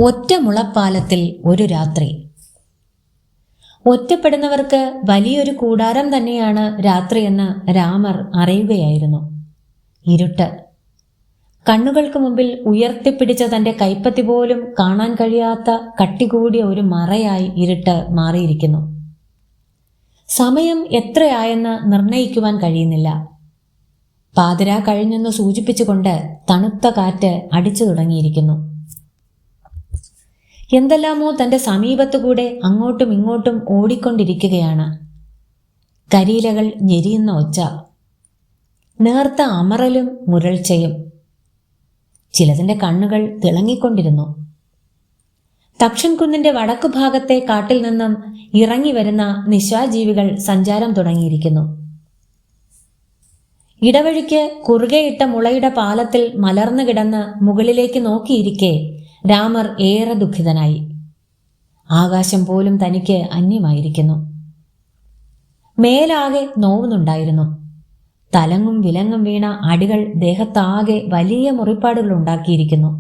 ഒറ്റ മുളപ്പാലത്തിൽ ഒരു രാത്രി. ഒറ്റപ്പെടുന്നവർക്ക് വലിയൊരു കൂടാരം തന്നെയാണ് രാത്രിയെന്ന് രാമർ അറിയുകയായിരുന്നു. ഇരുട്ട്. കണ്ണുകൾക്ക് മുമ്പിൽ ഉയർത്തിപ്പിടിച്ച തൻ്റെ കൈപ്പത്തി പോലും കാണാൻ കഴിയാത്ത കട്ടികൂടിയ ഒരു മറയായി ഇരുട്ട് മാറിയിരിക്കുന്നു. സമയം എത്രയായെന്ന് നിർണയിക്കുവാൻ കഴിയുന്നില്ല. പാതിരാ കഴിഞ്ഞെന്ന് സൂചിപ്പിച്ചുകൊണ്ട് തണുത്ത കാറ്റ് അടിച്ചു തുടങ്ങിയിരിക്കുന്നു. എന്തെല്ലാമോ തൻ്റെ സമീപത്തുകൂടെ അങ്ങോട്ടും ഇങ്ങോട്ടും ഓടിക്കൊണ്ടിരിക്കുകയാണ്. കരിയിലകൾ ഞെരിയുന്ന ഒച്ച, നേർത്ത അമറലും മുരൾച്ചയും. ചിലതിൻ്റെ കണ്ണുകൾ തിളങ്ങിക്കൊണ്ടിരുന്നു. തക്ഷൻ കുന്നിൻ്റെ വടക്കു ഭാഗത്തെ കാട്ടിൽ നിന്നും ഇറങ്ങി വരുന്ന നിശാജീവികൾ സഞ്ചാരം തുടങ്ങിയിരിക്കുന്നു. ഇടവഴിക്ക് കുറുകെയിട്ട മുളയുടെ പാലത്തിൽ മലർന്നു കിടന്ന് മുകളിലേക്ക് നോക്കിയിരിക്കെ രാമർ ഏറെ ദുഃഖിതനായി. ആകാശം പോലും തനിക്ക് അന്യമായിരിക്കുന്നു. മേലാകെ നോവുന്നുണ്ടായിരുന്നു. തലങ്ങും വിലങ്ങും വീണ അടികൾ ദേഹത്താകെ വലിയ മുറിപ്പാടുകൾ ഉണ്ടാക്കിയിരിക്കുന്നു.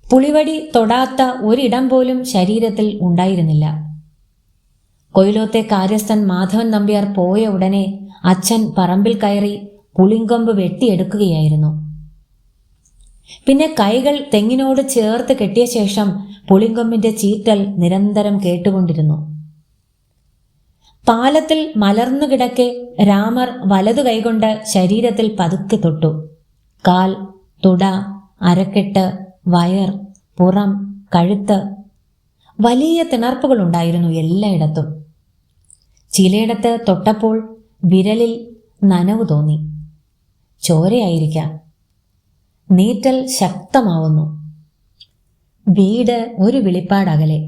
പുളിവടി തൊടാത്ത ഒരിടം പോലും ശരീരത്തിൽ ഉണ്ടായിരുന്നില്ല. കൊയിലോത്തെ കാര്യസ്ഥൻ മാധവൻ നമ്പ്യാർ പോയ ഉടനെ അച്ഛൻ പറമ്പിൽ കയറി പുളിങ്കൊമ്പ് വെട്ടിയെടുക്കുകയായിരുന്നു. പിന്നെ കൈകൾ തെങ്ങിനോട് ചേർത്ത് കെട്ടിയ ശേഷം പുളിങ്കൊമ്പിന്റെ ചീറ്റൽ നിരന്തരം കേട്ടുകൊണ്ടിരുന്നു. പാലത്തിൽ മലർന്നു കിടക്കെ രാമർ വലതു കൈകൊണ്ട് ശരീരത്തിൽ പതുക്കെ തൊട്ടു. കാൽ, തുട, അരക്കെട്ട്, വയർ, പുറം, കഴുത്ത്. വലിയ തിണർപ്പുകൾ ഉണ്ടായിരുന്നു എല്ലായിടത്തും. ചിലയിടത്ത് തൊട്ടപ്പോൾ വിരലിൽ നനവ് തോന്നി. ചോരയായിരിക്കാം. നീറ്റൽ ശക്തമാവുന്നു. വീട് ഒരു വിളിപ്പാടകലെ.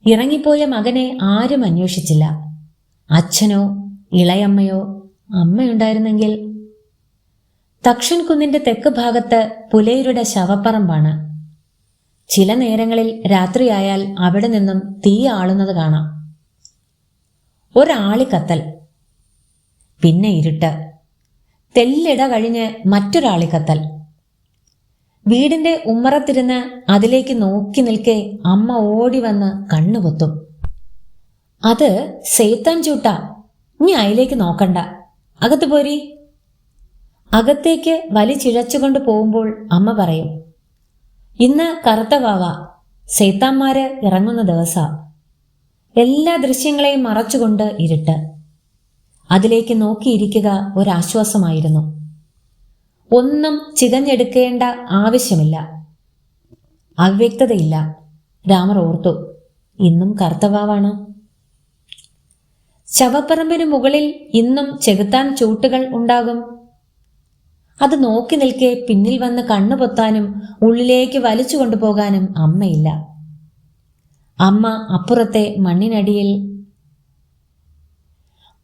ഇറങ്ങിപ്പോയ മകനെ ആരും അന്വേഷിച്ചില്ല. അച്ഛനോ ഇളയമ്മയോ അമ്മയുണ്ടായിരുന്നെങ്കിൽ. തക്ഷൻ കുന്നിന്റെ തെക്ക് ഭാഗത്ത് പുലയരുടെ ശവപ്പറമ്പാണ്. ചില നേരങ്ങളിൽ രാത്രിയായാൽ അവിടെ നിന്നും തീ ആളുന്നത് കാണാം. ഒരാളിക്കത്തൽ, പിന്നെ ഇരുട്ട്. തെല്ലിട കഴിഞ്ഞ് മറ്റൊരാളിക്കത്തൽ. വീടിന്റെ ഉമ്മറത്തിരുന്ന് അതിലേക്ക് നോക്കി നിൽക്കെ അമ്മ ഓടി വന്ന് കണ്ണുപൊത്തും. അത് സേത്താൻ ചൂട്ടാ, നീ അതിലേക്ക് നോക്കണ്ട, അകത്ത് പോരി. അകത്തേക്ക് വലിച്ചിഴച്ചുകൊണ്ട് പോകുമ്പോൾ അമ്മ പറയും, ഇന്ന് കറുത്ത വാവ, സേത്താന്മാര് ഇറങ്ങുന്ന ദിവസാ. എല്ലാ ദൃശ്യങ്ങളെയും മറച്ചുകൊണ്ട് ഇരുട്ട്. അതിലേക്ക് നോക്കിയിരിക്കുക ഒരാശ്വാസമായിരുന്നു. ഒന്നും ചികഞ്ഞെടുക്കേണ്ട ആവശ്യമില്ല. അവ്യക്തതയില്ല. രാമർ ഓർത്തു, ഇന്നും കർത്തവാവാണ്. ശവപ്പറമ്പിന് മുകളിൽ ഇന്നും ചെകുത്താൻ ചൂട്ടുകൾ ഉണ്ടാകും. അത് നോക്കി നിൽക്കെ പിന്നിൽ വന്ന് കണ്ണുപൊത്താനും ഉള്ളിലേക്ക് വലിച്ചു കൊണ്ടുപോകാനും അമ്മയില്ല. അമ്മ അപ്പുറത്തെ മണ്ണിനടിയിൽ.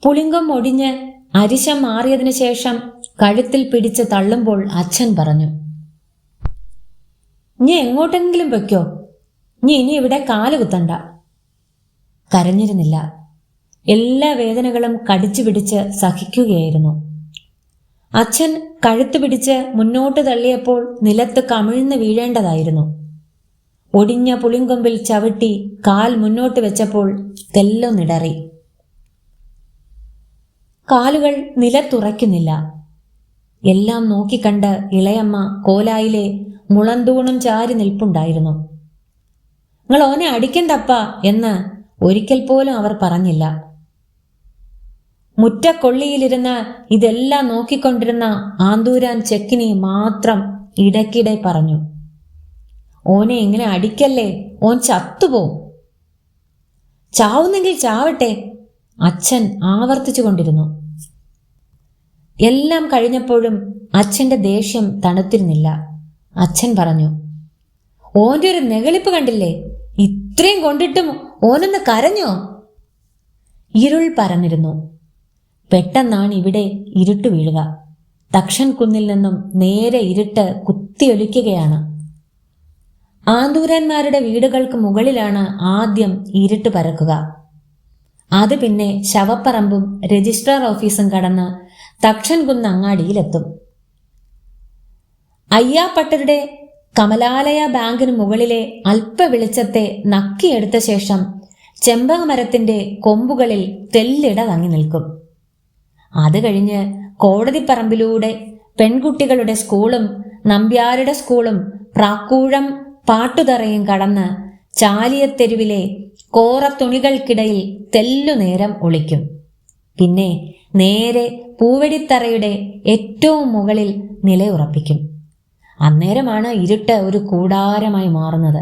പുളിങ്കം ഒടിഞ്ഞ് അരിശം മാറിയതിനു ശേഷം കഴുത്തിൽ പിടിച്ച് തള്ളുമ്പോൾ അച്ഛൻ പറഞ്ഞു, നീ എങ്ങോട്ടെങ്കിലും വെക്കോ, നീ ഇനി ഇവിടെ കാലുകുത്തണ്ട. കരഞ്ഞിരുന്നില്ല. എല്ലാ വേദനകളും കടിച്ചു പിടിച്ച് സഹിക്കുകയായിരുന്നു. അച്ഛൻ കഴുത്ത് പിടിച്ച് മുന്നോട്ട് തള്ളിയപ്പോൾ നിലത്ത് കമിഴ്ന്ന് വീഴേണ്ടതായിരുന്നു. ഒടിഞ്ഞ പുളിങ്കൊമ്പിൽ ചവിട്ടി കാൽ മുന്നോട്ട് വെച്ചപ്പോൾ തെല്ലൊന്നിടറി. കാലുകൾ നിലത്തുറയ്ക്കുന്നില്ല. എല്ലാം നോക്കിക്കണ്ട് ഇളയമ്മ കോലായിലെ മുളന്തൂണും ചാരി നിൽപ്പുണ്ടായിരുന്നു. നിങ്ങൾ ഓനെ അടിക്കണ്ടപ്പ എന്ന് ഒരിക്കൽ പോലും അവർ പറഞ്ഞില്ല. മുറ്റക്കൊള്ളിയിലിരുന്ന് ഇതെല്ലാം നോക്കിക്കൊണ്ടിരുന്ന ആന്തൂരാൻ ചെക്കിനി മാത്രം ഇടയ്ക്കിടെ പറഞ്ഞു, ഓനെ ഇങ്ങനെ അടിക്കല്ലേ, ഓൻ ചത്തുപോവും. ചാവുന്നെങ്കിൽ ചാവട്ടെ, അച്ഛൻ ആവർത്തിച്ചു കൊണ്ടിരുന്നു. എല്ലാം കഴിഞ്ഞപ്പോഴും അച്ഛൻ്റെ ദേഷ്യം തണുത്തിരുന്നില്ല. അച്ഛൻ പറഞ്ഞു, ഓൻ്റെ ഒരു നെകളിപ്പ് കണ്ടില്ലേ, ഇത്രയും കൊണ്ടിട്ടും ഓനൊന്ന് കരഞ്ഞോ? ഇരുൾ പരന്നിരുന്നു. പെട്ടെന്നാണ് ഇവിടെ ഇരുട്ട് വീഴുക. തക്ഷൻ കുന്നിൽ നിന്നും നേരെ ഇരുട്ട് കുത്തിയൊലിക്കുകയാണ്. ആന്തൂരന്മാരുടെ വീടുകൾക്ക് മുകളിലാണ് ആദ്യം ഇരുട്ട് പരക്കുക. അത് പിന്നെ ശവപ്പറമ്പും രജിസ്ട്രാർ ഓഫീസും കടന്ന് തക്ഷൻ കുന്ന് അങ്ങാടിയിലെത്തും. അയ്യാപ്പട്ടരുടെ കമലാലയ ബാങ്കിന് മുകളിലെ അല്പ വെളിച്ചത്തെ നക്കിയെടുത്ത ശേഷം ചെമ്പകമരത്തിന്റെ കൊമ്പുകളിൽ തെല്ലിട തങ്ങി നിൽക്കും. അത് കഴിഞ്ഞ് കോടതിപ്പറമ്പിലൂടെ പെൺകുട്ടികളുടെ സ്കൂളും നമ്പ്യാരുടെ സ്കൂളും പ്രാക്കൂഴം പാട്ടുതറയും കടന്ന് ചാലിയത്തെരുവിലെ കോറത്തുണികൾക്കിടയിൽ തെല്ലുനേരം ഒളിക്കും. പിന്നെ നേരെ പൂവടിത്തറയുടെ ഏറ്റവും മുകളിൽ നിലയുറപ്പിക്കും. അന്നേരമാണ് ഇരുട്ട് ഒരു കൂടാരമായി മാറുന്നത്.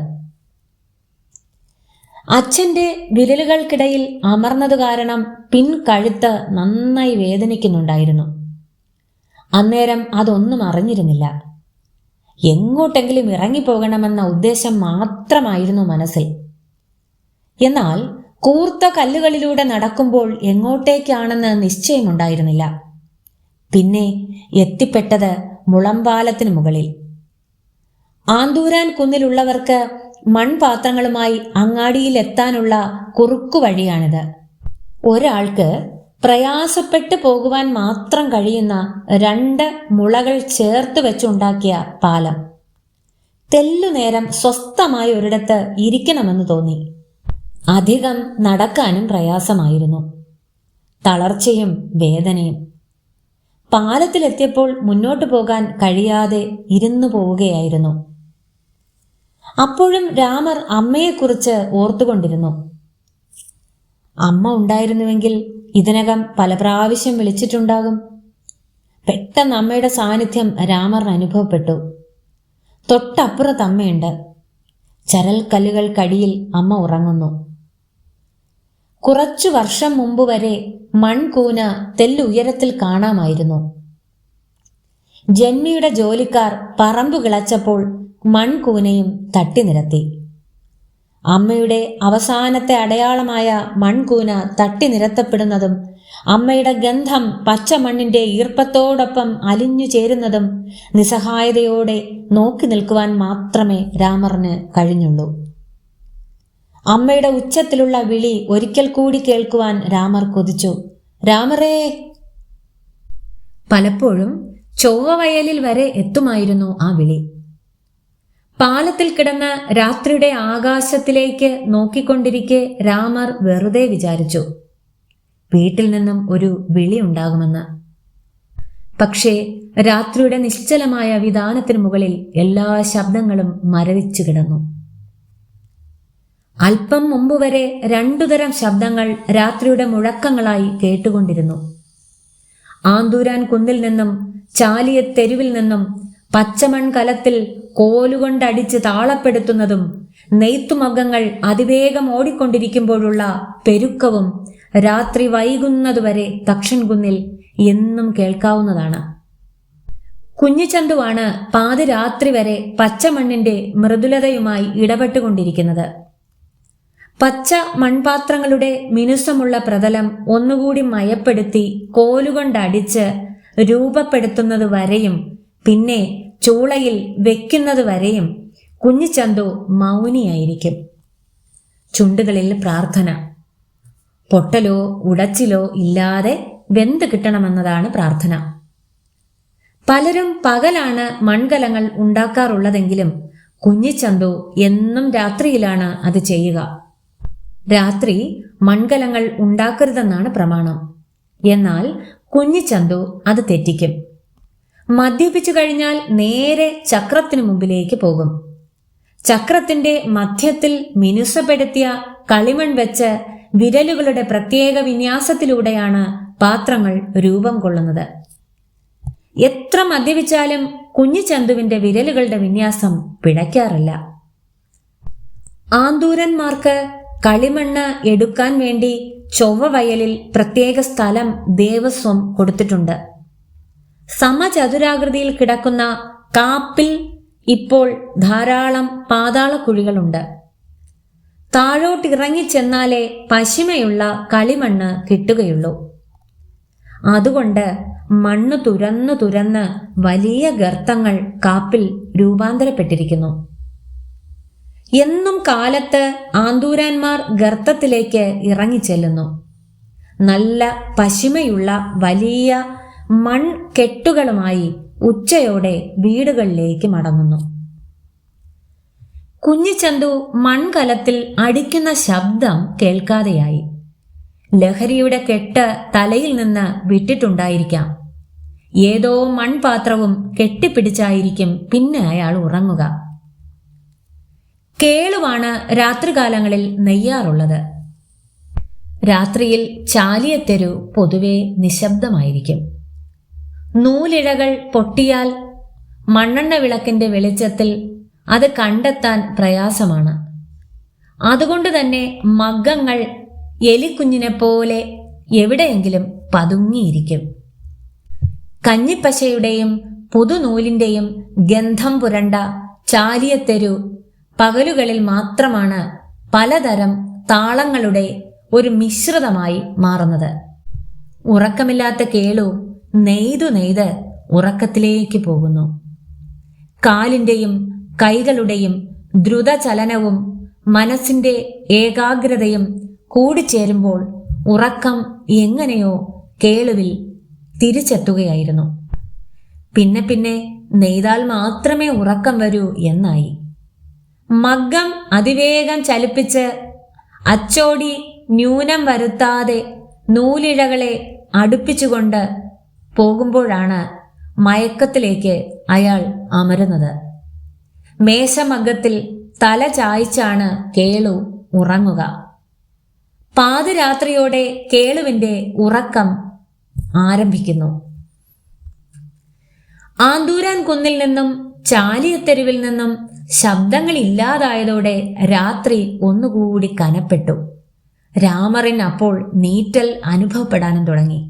അച്ഛൻ്റെ വിരലുകൾക്കിടയിൽ അമർന്നത് കാരണം പിൻകഴുത്ത് നന്നായി വേദനിക്കുന്നുണ്ടായിരുന്നു. അന്നേരം അതൊന്നും അറിഞ്ഞിരുന്നില്ല. എങ്ങോട്ടെങ്കിലും ഇറങ്ങിപ്പോകണമെന്ന ഉദ്ദേശം മാത്രമായിരുന്നു മനസ്സിൽ. എന്നാൽ കൂർത്ത കല്ലുകളിലൂടെ നടക്കുമ്പോൾ എങ്ങോട്ടേക്കാണെന്ന് നിശ്ചയമുണ്ടായിരുന്നില്ല. പിന്നെ എത്തിപ്പെട്ടത് മുളമ്പാലത്തിന് മുകളിൽ. ആന്തൂരാൻ കുന്നിലുള്ളവർക്ക് മൺപാത്രങ്ങളുമായി അങ്ങാടിയിലെത്താനുള്ള കുറുക്കു വഴിയാണിത്. ഒരാൾക്ക് പ്രയാസപ്പെട്ടു പോകുവാൻ മാത്രം കഴിയുന്ന 2 മുളകൾ ചേർത്ത് വെച്ചുണ്ടാക്കിയ പാലം. തെല്ലുനേരം സ്വസ്ഥമായ ഒരിടത്ത് ഇരിക്കണമെന്ന് തോന്നി. അധികം നടക്കാനും പ്രയാസമായിരുന്നു. തളർച്ചയും വേദനയും. പാലത്തിലെത്തിയപ്പോൾ മുന്നോട്ടു പോകാൻ കഴിയാതെ ഇരുന്നു പോവുകയായിരുന്നു. അപ്പോഴും രാമർ അമ്മയെക്കുറിച്ച് ഓർത്തുകൊണ്ടിരുന്നു. അമ്മ ഉണ്ടായിരുന്നുവെങ്കിൽ ഇതിനകം പല പ്രാവശ്യം വിളിച്ചിട്ടുണ്ടാകും. പെട്ടെന്ന് അമ്മയുടെ സാന്നിധ്യം രാമറിന് അനുഭവപ്പെട്ടു. തൊട്ടപ്പുറത്ത് അമ്മയുണ്ട്. ചരൽക്കല്ലുകൾക്കടിയിൽ അമ്മ ഉറങ്ങുന്നു. കുറച്ചു വർഷം മുമ്പ് വരെ മൺകൂന തെല്ലുയരത്തിൽ കാണാമായിരുന്നു. ജന്മിയുടെ ജോലിക്കാർ പറമ്പ് കിളച്ചപ്പോൾ മൺകൂനയും തട്ടിനിരത്തി. അമ്മയുടെ അവസാനത്തെ അടയാളമായ മൺകൂന തട്ടിനിരത്തപ്പെടുന്നതും അമ്മയുടെ ഗന്ധം പച്ചമണ്ണിന്റെ ഈർപ്പത്തോടൊപ്പം അലിഞ്ഞു ചേരുന്നതും നിസ്സഹായതയോടെ നോക്കി നിൽക്കുവാൻ മാത്രമേ രാമറിന് കഴിഞ്ഞുള്ളൂ. അമ്മയുടെ ഉച്ചത്തിലുള്ള വിളി ഒരിക്കൽ കൂടി കേൾക്കുവാൻ രാമർ കൊതിച്ചു. രാമറേ! പലപ്പോഴും ചൊവ്വവയലിൽ വരെ എത്തുമായിരുന്നു ആ വിളി. പാലത്തിൽ കിടന്ന് രാത്രിയുടെ ആകാശത്തിലേക്ക് നോക്കിക്കൊണ്ടിരിക്കെ രാമർ വെറുതെ വിചാരിച്ചു, വീട്ടിൽ നിന്നും ഒരു വിളി ഉണ്ടാകുമെന്ന്. പക്ഷേ രാത്രിയുടെ നിശ്ചലമായ വിതാനത്തിനു മുകളിൽ എല്ലാ ശബ്ദങ്ങളും മരവിച്ചു കിടന്നു. അല്പം മുമ്പ് വരെ 2 തരം ശബ്ദങ്ങൾ രാത്രിയുടെ മുഴക്കങ്ങളായി കേട്ടുകൊണ്ടിരുന്നു. ആന്തൂരാൻ കുന്നിൽ നിന്നും ചാലിയത്തെരുവിൽ നിന്നും പച്ചമൺകലത്തിൽ കോലുകൊണ്ടടിച്ച് താളപ്പെടുത്തുന്നതും നെയ്ത്തുമഗ്ഗങ്ങൾ അതിവേഗം ഓടിക്കൊണ്ടിരിക്കുമ്പോഴുള്ള പെരുക്കവും രാത്രി വൈകുന്നതുവരെ തക്ഷൻകുന്നിൽ എന്നും കേൾക്കാവുന്നതാണ്. കുഞ്ഞിച്ചന്തുവാണ് പാതിരാത്രി വരെ പച്ചമണ്ണിന്റെ മൃദുലതയുമായി ഇടപെട്ടുകൊണ്ടിരിക്കുന്നത്. പച്ച മൺപാത്രങ്ങളുടെ മിനുസമുള്ള പ്രതലം ഒന്നുകൂടി മയപ്പെടുത്തി കോലുകൊണ്ടടിച്ച് രൂപപ്പെടുത്തുന്നത് വരെയും പിന്നെ ചൂളയിൽ വെക്കുന്നത് വരെയും കുഞ്ഞിച്ചന്തു മൗനിയായിരിക്കും. ചുണ്ടുകളിൽ പ്രാർത്ഥന. പൊട്ടലോ ഉടച്ചിലോ ഇല്ലാതെ വെന്ത് കിട്ടണമെന്നതാണ് പ്രാർത്ഥന. പലരും പകലാണ് മൺകലങ്ങൾ ഉണ്ടാക്കാറുള്ളതെങ്കിലും കുഞ്ഞിച്ചന്തു എന്നും രാത്രിയിലാണ് അത് ചെയ്യുക. രാത്രി മൺകലങ്ങൾ ഉണ്ടാക്കരുതെന്നാണ് പ്രമാണം. എന്നാൽ കുഞ്ഞിച്ചന്തു അത് തെറ്റിക്കും. മദ്യപിച്ചു കഴിഞ്ഞാൽ നേരെ ചക്രത്തിനു മുമ്പിലേക്ക് പോകും. ചക്രത്തിന്റെ മധ്യത്തിൽ മിനുസപ്പെടുത്തിയ കളിമൺ വെച്ച് വിരലുകളുടെ പ്രത്യേക വിന്യാസത്തിലൂടെയാണ് പാത്രങ്ങൾ രൂപം കൊള്ളുന്നത്. എത്ര മദ്യപിച്ചാലും കുഞ്ഞിച്ചന്തുവിന്റെ വിരലുകളുടെ വിന്യാസം പിഴയ്ക്കാറില്ല. ആന്തൂരന്മാർക്ക് കളിമണ്ണ് എടുക്കാൻ വേണ്ടി ചൊവ്വവയലിൽ പ്രത്യേക സ്ഥലം ദേവസ്വം കൊടുത്തിട്ടുണ്ട്. സമചതുരാകൃതിയിൽ കിടക്കുന്ന കാപ്പിൽ ഇപ്പോൾ ധാരാളം പാതാളക്കുഴികളുണ്ട്. താഴോട്ടിറങ്ങിച്ചെന്നാലേ പശിമയുള്ള കളിമണ്ണ് കിട്ടുകയുള്ളൂ. അതുകൊണ്ട് മണ്ണ് തുരന്ന് വലിയ ഗർത്തങ്ങൾ കാപ്പിൽ രൂപാന്തരപ്പെട്ടിരിക്കുന്നു. എന്നും കാലത്ത് ആന്തൂരാന്മാർ ഗർത്തത്തിലേക്ക് ഇറങ്ങിച്ചെല്ലുന്നു. നല്ല പശിമയുള്ള വലിയ മൺകെട്ടുകളുമായി ഉച്ചയോടെ വീടുകളിലേക്ക് മടങ്ങുന്നു. കുഞ്ഞിച്ചന്തു മൺകലത്തിൽ അടിക്കുന്ന ശബ്ദം കേൾക്കാതെയായി. ലഹരിയുടെ കെട്ട് തലയിൽ നിന്ന് വിട്ടിട്ടുണ്ടായിരിക്കാം. ഏതോ മൺപാത്രവും കെട്ടിപ്പിടിച്ചായിരിക്കും പിന്നെ അയാൾ ഉറങ്ങുക. കേളുവാണ് രാത്രികാലങ്ങളിൽ നെയ്യാറുള്ളത്. രാത്രിയിൽ ചാലിയത്തെരു പൊതുവെ നിശബ്ദമായിരിക്കും. നൂലിഴകൾ പൊട്ടിയാൽ മണ്ണെണ്ണ വിളക്കിന്റെ വെളിച്ചത്തിൽ അത് കണ്ടെത്താൻ പ്രയാസമാണ്. അതുകൊണ്ട് തന്നെ മഗ്ഗങ്ങൾ എലിക്കുഞ്ഞിനെ പോലെ എവിടെയെങ്കിലും പതുങ്ങിയിരിക്കും. കഞ്ഞിപ്പശയുടെയും പുതുനൂലിന്റെയും ഗന്ധം പുരണ്ട ചാലിയത്തെരു പകലുകളിൽ മാത്രമാണ് പലതരം താളങ്ങളുടെ ഒരു മിശ്രിതമായി മാറുന്നത്. ഉറക്കമില്ലാത്ത കേളു നെയ്ത് ഉറക്കത്തിലേക്ക് പോകുന്നു. കാലിന്റെയും കൈകളുടെയും ദ്രുതചലനവും മനസ്സിന്റെ ഏകാഗ്രതയും കൂടിച്ചേരുമ്പോൾ ഉറക്കം എങ്ങനെയോ കേളുവിൽ തിരിച്ചെത്തുകയായിരുന്നു. പിന്നെ നെയ്താൽ മാത്രമേ ഉറക്കം വരൂ എന്നായി. മഗ്ഗം അതിവേഗം ചലിപ്പിച്ച് അച്ചോടി ന്യൂനം വരുത്താതെ നൂലിഴകളെ അടുപ്പിച്ചുകൊണ്ട് പോകുമ്പോഴാണ് മയക്കത്തിലേക്ക് അയാൾ അമരുന്നത്. മേശമഗ്ഗത്തിൽ തല ചായ്ച്ചാണ് കേളു ഉറങ്ങുക. പാതിരാത്രിയോടെ കേളുവിന്റെ ഉറക്കം ആരംഭിക്കുന്നു. ആന്തൂരാൻ കുന്നിൽ നിന്നും ചാലിയത്തെരുവിൽ നിന്നും ശബ്ദങ്ങൾ ഇല്ലാതായതോടെ രാത്രി ഒന്നുകൂടി കനപ്പെട്ടു. രാമറിന് അപ്പോൾ നീറ്റൽ അനുഭവപ്പെടാനും തുടങ്ങി.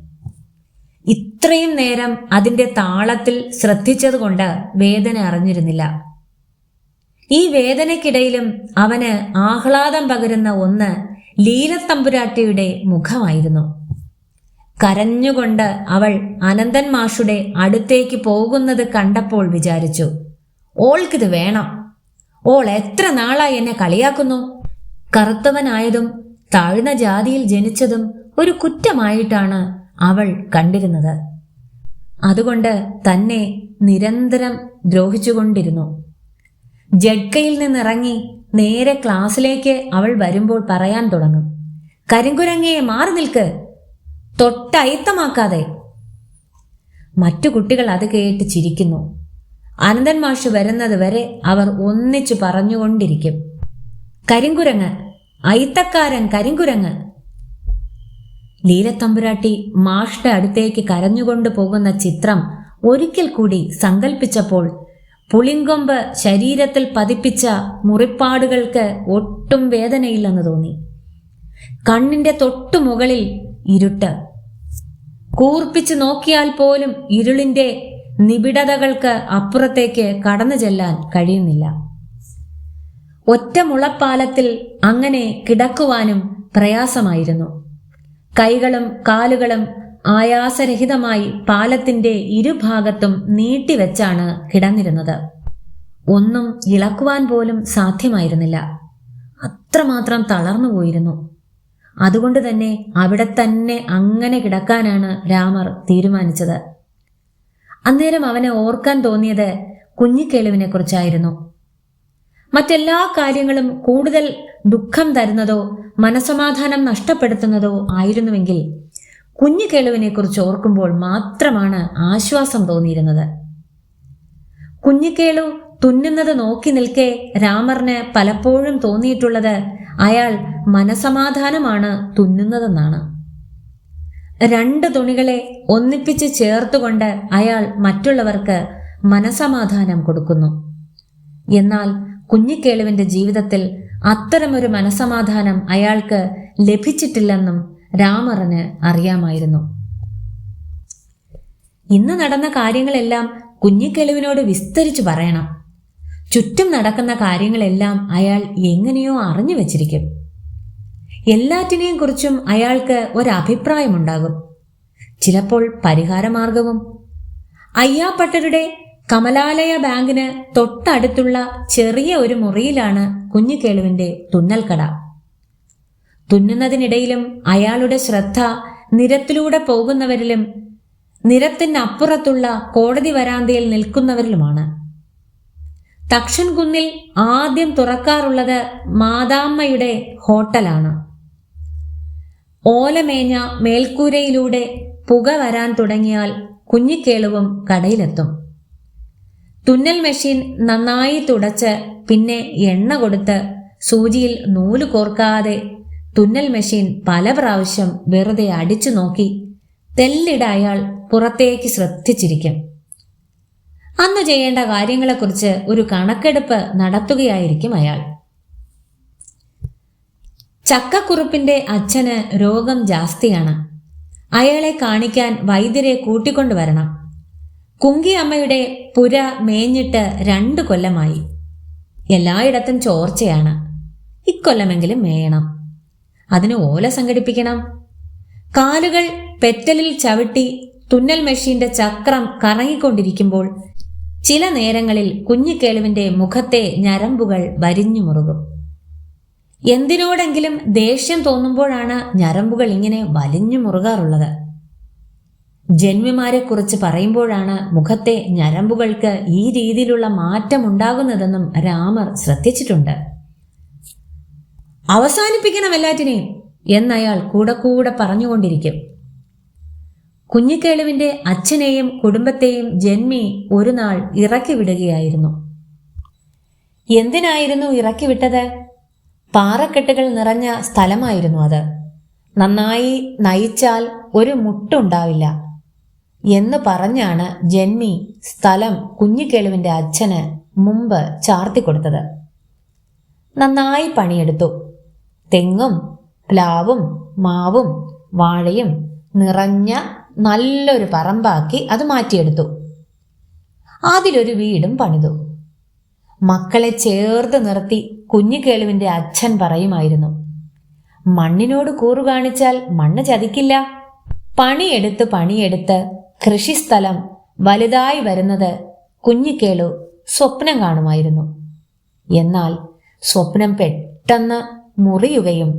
ഇത്രയും നേരം അതിന്റെ താളത്തിൽ ശ്രദ്ധിച്ചതുകൊണ്ട് വേദന അറിഞ്ഞിരുന്നില്ല. ഈ വേദനയ്ക്കിടയിലും അവന് ആഹ്ലാദം പകരുന്ന ഒന്ന് ലീലത്തമ്പുരാട്ടിയുടെ മുഖമായിരുന്നു. കരഞ്ഞുകൊണ്ട് അവൾ അനന്തൻ മാഷുടെ അടുത്തേക്ക് പോകുന്നത് കണ്ടപ്പോൾ വിചാരിച്ചു, ഓൾക്കിത് വേണം. ഓൾ എത്ര നാളായി എന്നെ കളിയാക്കുന്നു. കറുത്തവനായതും താഴ്ന്ന ജാതിയിൽ ജനിച്ചതും ഒരു കുറ്റമായിട്ടാണ് അവൾ കണ്ടിരുന്നത്. അതുകൊണ്ട് തന്നെ നിരന്തരം ദ്രോഹിച്ചുകൊണ്ടിരുന്നു. ജഡ്കയിൽ നിന്നിറങ്ങി നേരെ ക്ലാസ്സിലേക്ക് അവൾ വരുമ്പോൾ പറയാൻ തുടങ്ങും, കരിങ്കുരങ്ങയെ മാറി നിൽക്ക്, തൊട്ടയിത്തമാക്കാതെ. മറ്റു കുട്ടികൾ അത് കേട്ട് ചിരിക്കുന്നു. അനന്തൻ മാഷ് വരുന്നത് വരെ അവർ ഒന്നിച്ചു പറഞ്ഞുകൊണ്ടിരിക്കും, കരിങ്കുരങ്ങ്, അയിത്തക്കാരൻ കരിങ്കുരങ്ങ്. ലീലത്തമ്പുരാട്ടി മാഷ്ടെ അടുത്തേക്ക് കരഞ്ഞുകൊണ്ട് പോകുന്ന ചിത്രം ഒരിക്കൽ കൂടി സങ്കൽപ്പിച്ചപ്പോൾ പുളിങ്കൊമ്പ് ശരീരത്തിൽ പതിപ്പിച്ച മുറിപ്പാടുകൾക്ക് ഒട്ടും വേദനയില്ലെന്ന് തോന്നി. കണ്ണിന്റെ തൊട്ടു മുകളിൽ ഇരുട്ട്. കൂർപ്പിച്ച് നോക്കിയാൽ പോലും ഇരുളിന്റെ നിബിഡതകൾക്ക് അപ്പുറത്തേക്ക് കടന്നു ചെല്ലാൻ കഴിയുന്നില്ല. ഒറ്റ മുളപ്പാലത്തിൽ അങ്ങനെ കിടക്കുവാനും പ്രയാസമായിരുന്നു. കൈകളും കാലുകളും ആയാസരഹിതമായി പാലത്തിന്റെ ഇരുഭാഗത്തും നീട്ടിവെച്ചാണ് കിടന്നിരുന്നത്. ഒന്നും ഇളക്കുവാൻ പോലും സാധ്യമായിരുന്നില്ല. അത്രമാത്രം തളർന്നു പോയിരുന്നു. അതുകൊണ്ട് തന്നെ അവിടെ തന്നെ അങ്ങനെ കിടക്കാനാണ് രാമർ തീരുമാനിച്ചത്. അന്നേരം അവനെ ഓർക്കാൻ തോന്നിയത് കുഞ്ഞിക്കേളുവിനെ കുറിച്ചായിരുന്നു. മറ്റെല്ലാ കാര്യങ്ങളും കൂടുതൽ ദുഃഖം തരുന്നതോ മനസമാധാനം നഷ്ടപ്പെടുത്തുന്നതോ ആയിരുന്നുവെങ്കിൽ കുഞ്ഞിക്കേളുവിനെ കുറിച്ച് ഓർക്കുമ്പോൾ മാത്രമാണ് ആശ്വാസം തോന്നിയിരുന്നത്. കുഞ്ഞിക്കേളു തുന്നുന്നത് നോക്കി നിൽക്കെ രാമറിന് പലപ്പോഴും തോന്നിയിട്ടുള്ളത് അയാൾ മനസമാധാനമാണ് തുന്നുന്നതെന്നാണ്. 2 തുണികളെ ഒന്നിപ്പിച്ച് ചേർത്തുകൊണ്ട് അയാൾ മറ്റുള്ളവർക്ക് മനസമാധാനം കൊടുക്കുന്നു. എന്നാൽ കുഞ്ഞിക്കേളുവിന്റെ ജീവിതത്തിൽ അത്തരമൊരു മനസമാധാനം അയാൾക്ക് ലഭിച്ചിട്ടില്ലെന്നും രാമറിന് അറിയാമായിരുന്നു. ഇന്ന് നടന്ന കാര്യങ്ങളെല്ലാം കുഞ്ഞിക്കേളുവിനോട് വിസ്തരിച്ചു പറയണം. ചുറ്റും നടക്കുന്ന കാര്യങ്ങളെല്ലാം അയാൾ എങ്ങനെയോ അറിഞ്ഞു വച്ചിരിക്കും. എല്ലാറ്റിനെയും കുറിച്ചും അയാൾക്ക് ഒരഭിപ്രായമുണ്ടാകും. ചിലപ്പോൾ പരിഹാരമാർഗവും. അയ്യാപ്പട്ടരുടെ കമലാലയ ബാങ്കിന് തൊട്ടടുത്തുള്ള ചെറിയ ഒരു മുറിയിലാണ് കുഞ്ഞിക്കേളുവിന്റെ തുന്നൽക്കട. തുന്നുന്നതിനിടയിലും അയാളുടെ ശ്രദ്ധ നിരത്തിലൂടെ പോകുന്നവരിലും നിരത്തിനപ്പുറത്തുള്ള കോടതി വരാന്തയിൽ നിൽക്കുന്നവരിലുമാണ്. തക്ഷൻ കുന്നിൽ ആദ്യം തുറക്കാറുള്ളത് മാതാമ്മയുടെ ഹോട്ടലാണ്. ഓലമേഞ്ഞ മേൽക്കൂരയിലൂടെ പുക വരാൻ തുടങ്ങിയാൽ കുഞ്ഞിക്കേളുവും കടയിലെത്തും. തുന്നൽ മെഷീൻ നന്നായി തുടച്ച് പിന്നെ എണ്ണ കൊടുത്ത് സൂചിയിൽ നൂല് കോർക്കാതെ തുന്നൽ മെഷീൻ പല പ്രാവശ്യം വെറുതെ അടിച്ചു നോക്കി തെല്ലിട അയാൾ പുറത്തേക്ക് ശ്രദ്ധിച്ചിരിക്കും. അന്ന് ചെയ്യേണ്ട കാര്യങ്ങളെക്കുറിച്ച് ഒരു കണക്കെടുപ്പ് നടത്തുകയായിരിക്കും അയാൾ. ചക്കക്കുറുപ്പിന്റെ അച്ഛന് രോഗം ജാസ്തിയാണ്. അയാളെ കാണിക്കാൻ വൈദ്യരെ കൂട്ടിക്കൊണ്ടുവരണം. കുങ്കി അമ്മയുടെ പുര മേഞ്ഞിട്ട് 2 കൊല്ലമായി. എല്ലായിടത്തും ചോർച്ചയാണ്. ഇക്കൊല്ലമെങ്കിലും മേയണം. അതിന് ഓല സംഘടിപ്പിക്കണം. കാലുകൾ പെറ്റലിൽ ചവിട്ടി തുന്നൽ മെഷീന്റെ ചക്രം കറങ്ങിക്കൊണ്ടിരിക്കുമ്പോൾ ചില നേരങ്ങളിൽ കുഞ്ഞിക്കേളുവിന്റെ മുഖത്തെ ഞരമ്പുകൾ വരിഞ്ഞു മുറുകും. എന്തിനോടെങ്കിലും ദേഷ്യം തോന്നുമ്പോഴാണ് ഞരമ്പുകൾ ഇങ്ങനെ വലിഞ്ഞു മുറുകാറുള്ളത്. ജന്മിമാരെക്കുറിച്ച് പറയുമ്പോഴാണ് മുഖത്തെ ഞരമ്പുകൾക്ക് ഈ രീതിയിലുള്ള മാറ്റമുണ്ടാകുന്നതെന്നും രാമർ ശ്രദ്ധിച്ചിട്ടുണ്ട്. അവസാനിപ്പിക്കണം എല്ലാറ്റിനെയും എന്നയാൾ കൂടെ പറഞ്ഞുകൊണ്ടിരിക്കും. കുഞ്ഞിക്കേളുവിന്റെ അച്ഛനെയും കുടുംബത്തെയും ജന്മി ഒരു നാൾ ഇറക്കി വിടുകയായിരുന്നു. എന്തിനായിരുന്നു ഇറക്കി വിട്ടത്? പാറക്കെട്ടുകൾ നിറഞ്ഞ സ്ഥലമായിരുന്നു അത്. നന്നായി നയിച്ചാൽ ഒരു മുട്ടുണ്ടാവില്ല എന്ന് പറഞ്ഞാണ് ജന്മി സ്ഥലം കുഞ്ഞിക്കേളുവിന്റെ അച്ഛന് മുമ്പ് ചാർത്തിക്കൊടുത്തത്. നന്നായി പണിയെടുത്തു. തെങ്ങും പ്ലാവും മാവും വാഴയും നിറഞ്ഞ നല്ലൊരു പറമ്പാക്കി അത് മാറ്റിയെടുത്തു. അതിലൊരു വീടും പണിതു. മക്കളെ ചേർത്ത് നിർത്തി കുഞ്ഞിക്കേളുവിന്റെ അച്ഛൻ പറയുമായിരുന്നു, മണ്ണിനോട് കൂറു കാണിച്ചാൽ മണ്ണ് ചതിക്കില്ല. പണിയെടുത്ത് കൃഷിസ്ഥലം വലുതായി വരുന്നത് കുഞ്ഞിക്കേളു സ്വപ്നം കാണുമായിരുന്നു. എന്നാൽ സ്വപ്നം പെട്ടെന്ന് മുറിയുകയും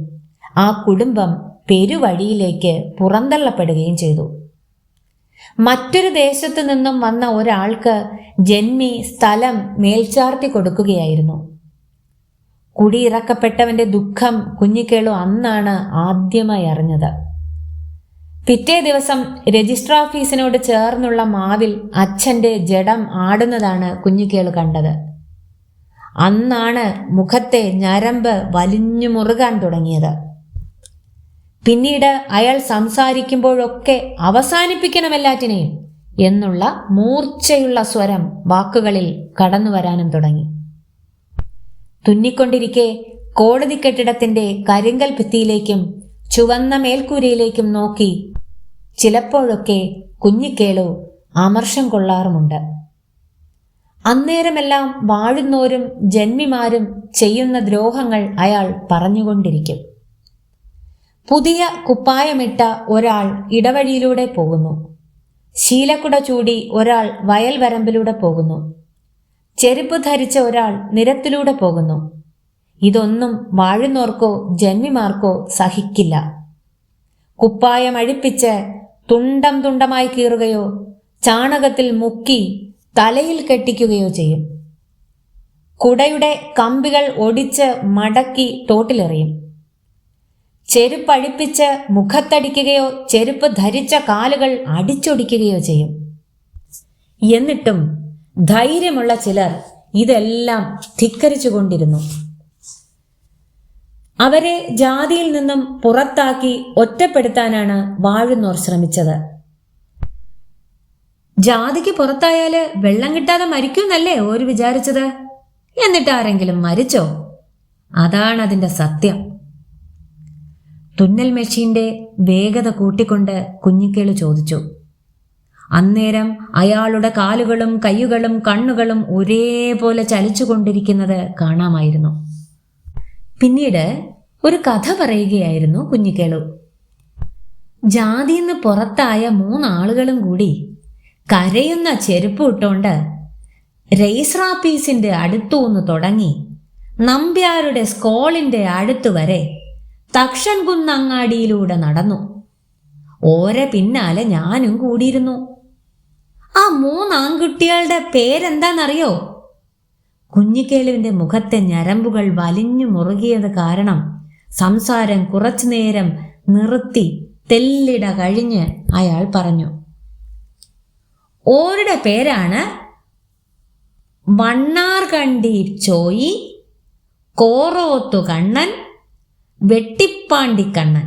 ആ കുടുംബം പെരുവഴിയിലേക്ക് പുറന്തള്ളപ്പെടുകയും ചെയ്തു. മറ്റൊരു ദേശത്തു നിന്നും വന്ന ഒരാൾക്ക് ജന്മി സ്ഥലം മേൽച്ചാർത്തി കൊടുക്കുകയായിരുന്നു. കുടിയിറക്കപ്പെട്ടവന്റെ ദുഃഖം കുഞ്ഞിക്കേളു അന്നാണ് ആദ്യമായി അറിഞ്ഞത്. പിറ്റേ ദിവസം രജിസ്റ്റർ ഓഫീസിനോട് ചേർന്നുള്ള മാവിൽ അച്ഛന്റെ ജഡം ആടുന്നതാണ് കുഞ്ഞിക്കേളു കണ്ടത്. അന്നാണ് മുഖത്തെ ഞരമ്പ് വലിഞ്ഞു മുറുകാൻ തുടങ്ങിയത്. പിന്നീട് അയാൾ സംസാരിക്കുമ്പോഴൊക്കെ അവസാനിപ്പിക്കണം എല്ലാറ്റിനെയും എന്നുള്ള മൂർച്ചയുള്ള സ്വരം വാക്കുകളിൽ കടന്നു വരാനും തുടങ്ങി. തുന്നിക്കൊണ്ടിരിക്കെ കോടതി കെട്ടിടത്തിന്റെ കരിങ്കൽ ഭിത്തിയിലേക്കും ചുവന്ന മേൽക്കൂരയിലേക്കും നോക്കി ചിലപ്പോഴൊക്കെ കുഞ്ഞിക്കേളു അമർഷം കൊള്ളാറുമുണ്ട്. അന്നേരമെല്ലാം വാഴുന്നോരും ജന്മിമാരും ചെയ്യുന്ന ദ്രോഹങ്ങൾ അയാൾ പറഞ്ഞുകൊണ്ടിരിക്കും. പുതിയ കുപ്പായമിട്ട ഒരാൾ ഇടവഴിയിലൂടെ പോകുന്നു. ശീലക്കുട ചൂടി ഒരാൾ വയൽ വരമ്പിലൂടെ പോകുന്നു. ചെരുപ്പ് ധരിച്ച ഒരാൾ നിരത്തിലൂടെ പോകുന്നു. ഇതൊന്നും വാഴുന്നോർക്കോ ജന്മിമാർക്കോ സഹിക്കില്ല. കുപ്പായം അഴിപ്പിച്ച് തുണ്ടം തുണ്ടമായി കീറുകയോ ചാണകത്തിൽ മുക്കി തലയിൽ കെട്ടിക്കുകയോ ചെയ്യും. കുടയുടെ കമ്പികൾ ഒടിച്ച് മടക്കി തോട്ടിലെറിയും. ചെരുപ്പഴിപ്പിച്ച് മുഖത്തടിക്കുകയോ ചെരുപ്പ് ധരിച്ച കാലുകൾ അടിച്ചൊടിക്കുകയോ ചെയ്യും. എന്നിട്ടും ധൈര്യമുള്ള ചിലർ ഇതെല്ലാം ധിക്കരിച്ചുകൊണ്ടിരുന്നു. അവരെ ജാതിയിൽ നിന്നും പുറത്താക്കി ഒറ്റപ്പെടുത്താനാണ് വാഴുന്നോർ ശ്രമിച്ചത്. ജാതിക്ക് പുറത്തായാല് വെള്ളം കിട്ടാതെ മരിക്കുമെന്നല്ലേ ഓര് വിചാരിച്ചത്? എന്നിട്ട് ആരെങ്കിലും മരിച്ചോ? അതാണ് അതിന്റെ സത്യം. തുന്നൽ മെഷീന്റെ വേഗത കൂട്ടിക്കൊണ്ട് കുഞ്ഞിക്കേളു ചോദിച്ചു. അന്നേരം അയാളുടെ കാലുകളും കൈകളും കണ്ണുകളും ഒരേപോലെ ചലിച്ചുകൊണ്ടിരിക്കുന്നത് കാണാമായിരുന്നു. പിന്നീട് ഒരു കഥ പറയുകയായിരുന്നു കുഞ്ഞിക്കേളു. ജാതിന്ന് പുറത്തായ 3 ആളുകളും കൂടി കരയുന്ന ചെരുപ്പ് ഇട്ടുകൊണ്ട് രജിസ്ട്രാപ്പീസിന്റെ അടുത്തുനിന്ന് തുടങ്ങി നമ്പ്യാരുടെ സ്കോളിന്റെ അടുത്ത് വരെ തക്ഷൻ കുന്നങ്ങാടിയിലൂടെ നടന്നു. ഓരെ പിന്നാലെ ഞാനും കൂടിയിരുന്നു. ആ 3 ആൺകുട്ടികളുടെ പേരെന്താണെന്നറിയോ? കുഞ്ഞിക്കേളുവിന്റെ മുഖത്തെ ഞരമ്പുകൾ വലിഞ്ഞു മുറുകിയത് കാരണം സംസാരം കുറച്ചുനേരം നിർത്തി തെല്ലിട കഴിഞ്ഞ് അയാൾ പറഞ്ഞു, ഓരുടെ പേരാണ് വണ്ണാർകണ്ടി ചോയി, കോറോത്തു കണ്ണൻ, വെട്ടിപ്പാണ്ടിക്കണ്ണൻ.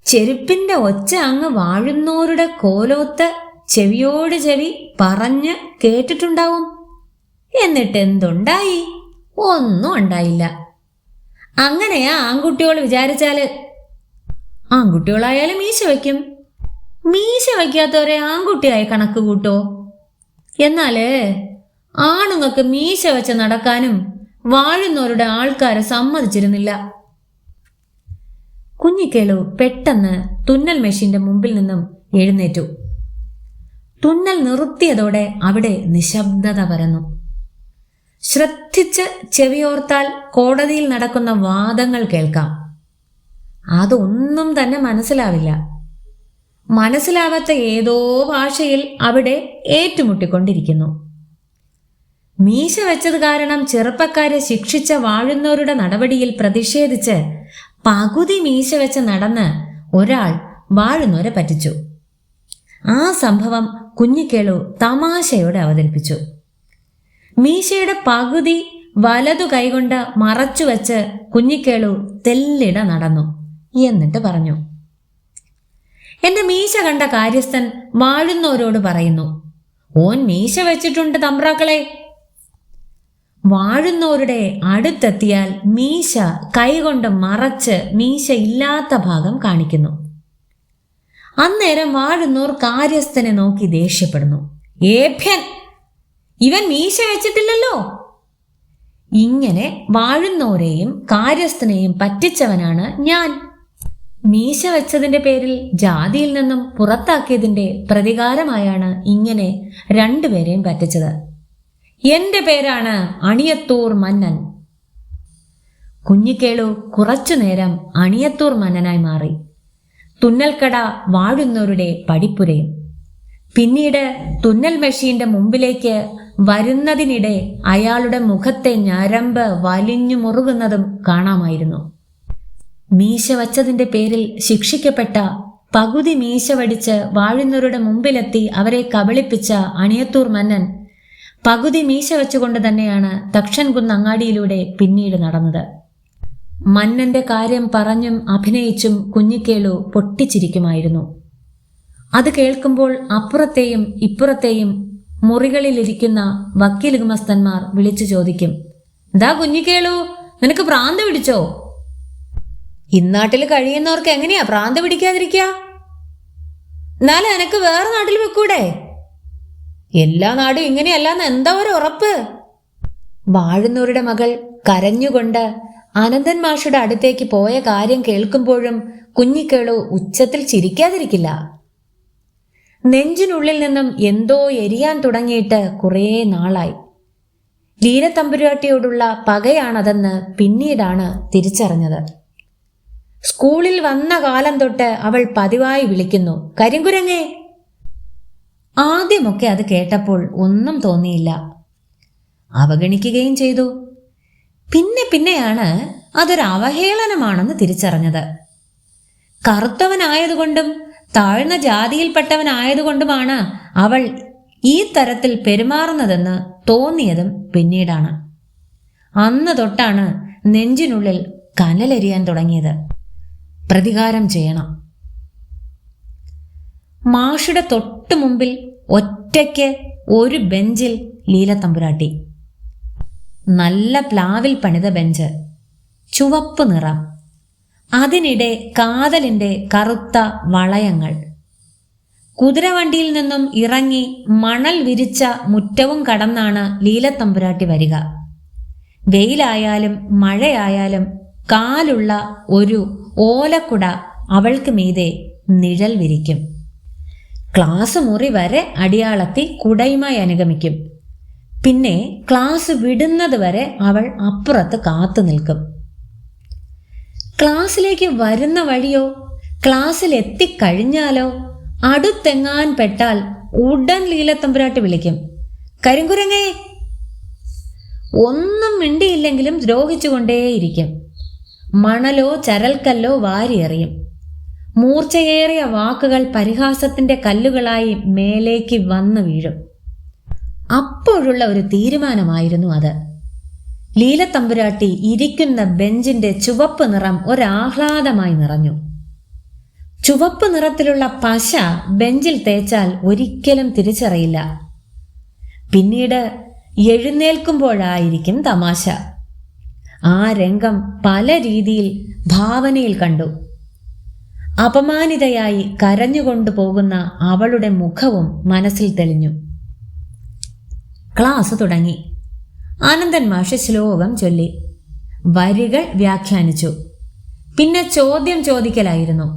ചെരുപ്പിന്റെ ഒച്ച അങ്ങ് വാഴുന്നോരുടെ കോലോത്ത് ചെവിയോട് ചെവി പറഞ്ഞ് കേട്ടിട്ടുണ്ടാവും. എന്നിട്ട് എന്തുണ്ടായി? ഒന്നും ഉണ്ടായില്ല. അങ്ങനെയാ ആൺകുട്ടികൾ വിചാരിച്ചാല്. ആൺകുട്ടികളായാലും മീശ വയ്ക്കും. മീശ വയ്ക്കാത്തവരെ ആൺകുട്ടിയായി കണക്ക് കൂട്ടോ? എന്നാല് ആണുങ്ങൾക്ക് മീശ വെച്ച് നടക്കാനും വാഴുന്നവരുടെ ആൾക്കാരെ സമ്മതിച്ചിരുന്നില്ല. കുഞ്ഞിക്കേളു പെട്ടെന്ന് തുന്നൽ മെഷീന്റെ മുമ്പിൽ നിന്നും എഴുന്നേറ്റു. തുന്നൽ നിർത്തിയതോടെ അവിടെ നിശബ്ദത പരന്നു. ശ്രദ്ധിച്ച് ചെവിയോർത്താൽ കോടതിയിൽ നടക്കുന്ന വാദങ്ങൾ കേൾക്കാം. അതൊന്നും തന്നെ മനസ്സിലാവില്ല. മനസ്സിലാവാത്ത ഏതോ ഭാഷയിൽ അവിടെ ഏറ്റുമുട്ടിക്കൊണ്ടിരിക്കുന്നു. മീശ വെച്ചത് കാരണം ചെറുപ്പക്കാരെ ശിക്ഷിച്ച വാഴുന്നവരുടെ നടപടിയിൽ പ്രതിഷേധിച്ച് പകുതി മീശ വെച്ച് നടന്ന് ഒരാൾ വാഴുന്നവരെ പറ്റിച്ചു. ആ സംഭവം കുഞ്ഞിക്കേളു തമാശയോടെ അവതരിപ്പിച്ചു. മീശയുടെ പകുതി വലതു കൈകൊണ്ട് മറച്ചു വെച്ച് കുഞ്ഞിക്കേളു തെല്ലിട നടന്നു. എന്നിട്ട് പറഞ്ഞു, എന്റെ മീശ കണ്ട കാര്യസ്ഥൻ വാഴുന്നവരോട് പറയുന്നു, ഓൻ മീശ വെച്ചിട്ടുണ്ട് തമ്പ്രാക്കളെ. വാഴുന്നവരുടെ അടുത്തെത്തിയാൽ മീശ കൈകൊണ്ട് മറച്ച് മീശ ഇല്ലാത്ത ഭാഗം കാണിക്കുന്നു. അന്നേരം വാഴുന്നോർ കാര്യസ്ഥനെ നോക്കി ദേഷ്യപ്പെടുന്നു. ഏഭ്യൻ, ഇവൻ മീശ വെച്ചിട്ടില്ലല്ലോ. ഇങ്ങനെ വാഴുന്നോരെയും കാര്യസ്ഥനെയും പറ്റിച്ചവനാണ് ഞാൻ. മീശ വെച്ചതിന്റെ പേരിൽ ജാതിയിൽ നിന്നും പുറത്താക്കിയതിന്റെ പ്രതികാരമായാണ് ഇങ്ങനെ രണ്ടുപേരെയും പറ്റിച്ചത്. എന്റെ പേരാണ് അണിയത്തൂർ മന്നൻ. കുഞ്ഞിക്കേളു കുറച്ചുനേരം അണിയത്തൂർ മന്നനായി മാറി. തുന്നൽക്കട വാഴുന്നവരുടെ പടിപ്പുരയും. പിന്നീട് തുന്നൽ മെഷീന്റെ മുമ്പിലേക്ക് വരുന്നതിനിടെ അയാളുടെ മുഖത്തെ ഞരമ്പ് വലിഞ്ഞു മുറുകുന്നതും കാണാമായിരുന്നു. മീശ വച്ചതിന്റെ പേരിൽ ശിക്ഷിക്കപ്പെട്ട പകുതി മീശ വടിച്ച് വാഴുന്നവരുടെ മുമ്പിലെത്തി അവരെ കബളിപ്പിച്ച അണിയത്തൂർ മന്നൻ പകുതി മീശ വെച്ചുകൊണ്ട് തന്നെയാണ് തക്ഷൻകുന്ന് അങ്ങാടിയിലൂടെ പിന്നീട് നടന്നത്. മന്നന്റെ കാര്യം പറഞ്ഞും അഭിനയിച്ചും കുഞ്ഞിക്കേളു പൊട്ടിച്ചിരിക്കുമായിരുന്നു. അത് കേൾക്കുമ്പോൾ അപ്പുറത്തെയും ഇപ്പുറത്തെയും മുറികളിലിരിക്കുന്ന വക്കീൽ ഗുമസ്തന്മാർ വിളിച്ചു ചോദിക്കും, ദാ കുഞ്ഞിക്കേളു, നിനക്ക് ഭ്രാന്ത് പിടിച്ചോ? ഇന്നാട്ടിൽ കഴിയുന്നവർക്ക് എങ്ങനെയാ ഭ്രാന്ത് പിടിക്കാതിരിക്കുക? എന്നാലും എനക്ക് വേറെ നാട്ടിൽ വെക്കൂടെ? എല്ലാ നാടും ഇങ്ങനെയല്ലാന്ന് എന്താ ഒരു ഉറപ്പ്? വാഴുന്നവരുടെ മകൾ കരഞ്ഞുകൊണ്ട് അനന്തൻ മാഷുടെ അടുത്തേക്ക് പോയ കാര്യം കേൾക്കുമ്പോഴും കുഞ്ഞിക്കേളു ഉച്ചത്തിൽ ചിരിക്കാതിരിക്കില്ല. നെഞ്ചിനുള്ളിൽ നിന്നും എന്തോ എരിയാൻ തുടങ്ങിയിട്ട് കുറേ നാളായി. ലീലത്തമ്പുരാട്ടിയോടുള്ള പകയാണതെന്ന് പിന്നീടാണ് തിരിച്ചറിഞ്ഞത്. സ്കൂളിൽ വന്ന കാലം തൊട്ട് അവൾ പതിവായി വിളിക്കുന്നു, കരിങ്കുരങ്ങേ. ആദ്യമൊക്കെ അത് കേട്ടപ്പോൾ ഒന്നും തോന്നിയില്ല, അവഗണിക്കുകയും ചെയ്തു. പിന്നെയാണ് അതൊരു അവഹേളനമാണെന്ന് തിരിച്ചറിഞ്ഞത്. കറുത്തവനായതുകൊണ്ടും താഴ്ന്ന ജാതിയിൽപ്പെട്ടവനായതുകൊണ്ടുമാണ് അവൾ ഈ തരത്തിൽ പെരുമാറുന്നതെന്ന് തോന്നിയതും പിന്നീടാണ്. അന്ന് തൊട്ടാണ് നെഞ്ചിനുള്ളിൽ കനലെരിയാൻ തുടങ്ങിയത്. പ്രതികാരം ചെയ്യണം. മാഷുടെ തൊട്ടു മുമ്പിൽ ഒറ്റയ്ക്ക് ഒരു ബെഞ്ചിൽ ലീലത്തമ്പുരാട്ടി. നല്ല പ്ലാവിൽ പണിത ബെഞ്ച്, ചുവപ്പ് നിറം, അതിനിടെ കാതലിന്റെ കറുത്ത വളയങ്ങൾ. കുതിരവണ്ടിയിൽ നിന്നും ഇറങ്ങി മണൽ വിരിച്ച മുറ്റവും കടന്നാണ് ലീലത്തമ്പുരാട്ടി വരിക. വെയിലായാലും മഴയായാലും കാലുള്ള ഒരു ഓലക്കുട അവൾക്ക് മീതെ നിഴൽ വിരിക്കും. ക്ലാസ് മുറി വരെ അടിയാളത്തി കുടയുമായി അനുഗമിക്കും. പിന്നെ ക്ലാസ് വിടുന്നത് വരെ അവൾ അപ്പുറത്ത് കാത്തു നിൽക്കും. ക്ലാസ്സിലേക്ക് വരുന്ന വഴിയോ ക്ലാസ്സിൽ എത്തിക്കഴിഞ്ഞാലോ അടുത്തെങ്ങാൻ പെട്ടാൽ ഉടൻ ലീലത്തമ്പുരാട്ടി വിളിക്കും, കരിങ്കുരങ്ങേ. ഒന്നും മിണ്ടിയില്ലെങ്കിലും ദ്രോഹിച്ചുകൊണ്ടേയിരിക്കും. മണലോ ചരൽക്കല്ലോ വാരിയെറിയും. മൂർച്ചയേറിയ വാക്കുകൾ പരിഹാസത്തിന്റെ കല്ലുകളായി മേലേക്ക് വന്നു വീഴും. അപ്പോഴുള്ള ഒരു തീരുമാനമായിരുന്നു അത്. ലീലത്തമ്പുരാട്ടി ഇരിക്കുന്ന ബെഞ്ചിന്റെ ചുവപ്പ് നിറം ഒരാഹ്ലാദമായി നിറഞ്ഞു. ചുവപ്പ് നിറത്തിലുള്ള പശ ബെഞ്ചിൽ തേച്ചാൽ ഒരിക്കലും തിരിച്ചറിയില്ല. പിന്നീട് എഴുന്നേൽക്കുമ്പോഴായിരിക്കും തമാശ. ആ രംഗം പല രീതിയിൽ ഭാവനയിൽ കണ്ടു. അപമാനിതയായി കരഞ്ഞുകൊണ്ടു പോകുന്ന അവളുടെ മുഖവും മനസ്സിൽ തെളിഞ്ഞു. ക്ലാസ് തുടങ്ങി. ആനന്ദൻ മാഷ് ശ്ലോകം ചൊല്ലി, വരികൾ വ്യാഖ്യാനിച്ചു. പിന്നെ ചോദ്യം ചോദിക്കലായിരുന്നു.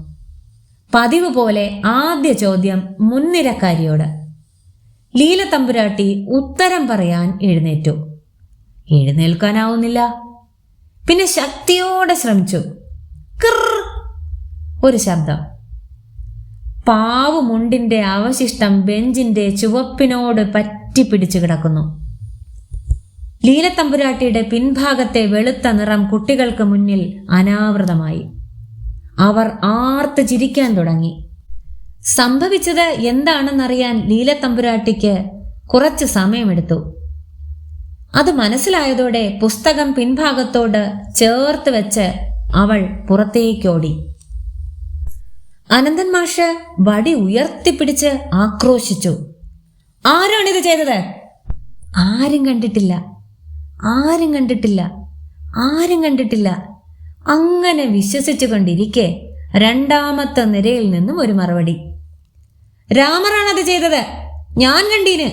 പതിവ് പോലെ ആദ്യ ചോദ്യം മുൻനിരക്കാരിയോട്. ലീലത്തമ്പുരാട്ടി ഉത്തരം പറയാൻ എഴുന്നേറ്റു. എഴുന്നേൽക്കാനാവുന്നില്ല. പിന്നെ ശക്തിയോടെ ശ്രമിച്ചു. കിർ ഒരു ശബ്ദം. പാവുമുണ്ടിന്റെ അവശിഷ്ടം ബെഞ്ചിന്റെ ചുവപ്പിനോട് പറ്റിപ്പിടിച്ചു കിടക്കുന്നു. ലീലത്തമ്പുരാട്ടിയുടെ പിൻഭാഗത്തെ വെളുത്ത നിറം കുട്ടികൾക്ക് മുന്നിൽ അനാവൃതമായി. അവർ ആർത്ത് ചിരിക്കാൻ തുടങ്ങി. സംഭവിച്ചത് എന്താണെന്നറിയാൻ ലീലത്തമ്പുരാട്ടിക്ക് കുറച്ച് സമയമെടുത്തു. അത് മനസ്സിലായതോടെ പുസ്തകം പിൻഭാഗത്തോട് ചേർത്ത് വെച്ച് അവൾ പുറത്തേക്കോടി. അനന്തൻ മാഷ് വടി ഉയർത്തിപ്പിടിച്ച് ആക്രോശിച്ചു. ആരാണിത് ചെയ്തത്? ആരും കണ്ടിട്ടില്ല, ആരും കണ്ടിട്ടില്ല, ആരും കണ്ടിട്ടില്ല. അങ്ങനെ വിശ്വസിച്ചു കൊണ്ടിരിക്കെ രണ്ടാമത്തെ നിരയിൽ നിന്നും ഒരു മറുപടി. രാമറാണത് ചെയ്തത്, ഞാൻ കണ്ടീന്.